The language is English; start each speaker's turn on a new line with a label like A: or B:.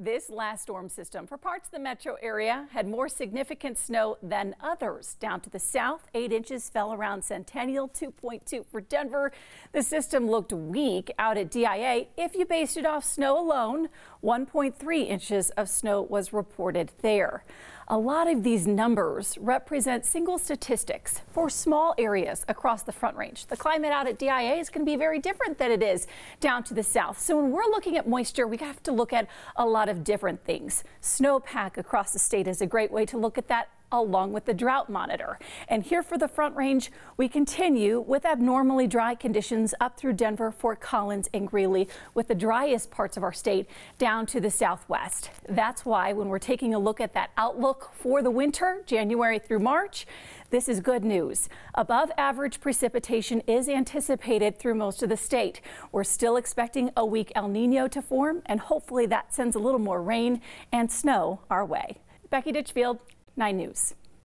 A: This last storm system for parts of the metro area had more significant snow than others. Down to the south, 8 inches fell around Centennial, 2.2 for Denver. The system looked weak out at DIA. If you based it off snow alone, 1.3 inches of snow was reported there. A lot of these numbers represent single statistics for small areas across the Front Range. The climate out at DIA is going to be very different than it is down to the south. So when we're looking at moisture, we have to look at a lot of different things. Snowpack across the state is a great way to look at that, along with the drought monitor. And here for the Front Range, we continue with abnormally dry conditions up through Denver, Fort Collins, and Greeley, with the driest parts of our state down to the southwest. That's why when we're taking a look at that outlook for the winter, January through March, this is good news. Above average precipitation is anticipated through most of the state. We're still expecting a weak El Nino to form, and hopefully that sends a little more rain and snow our way. Becky Ditchfield, 9 News.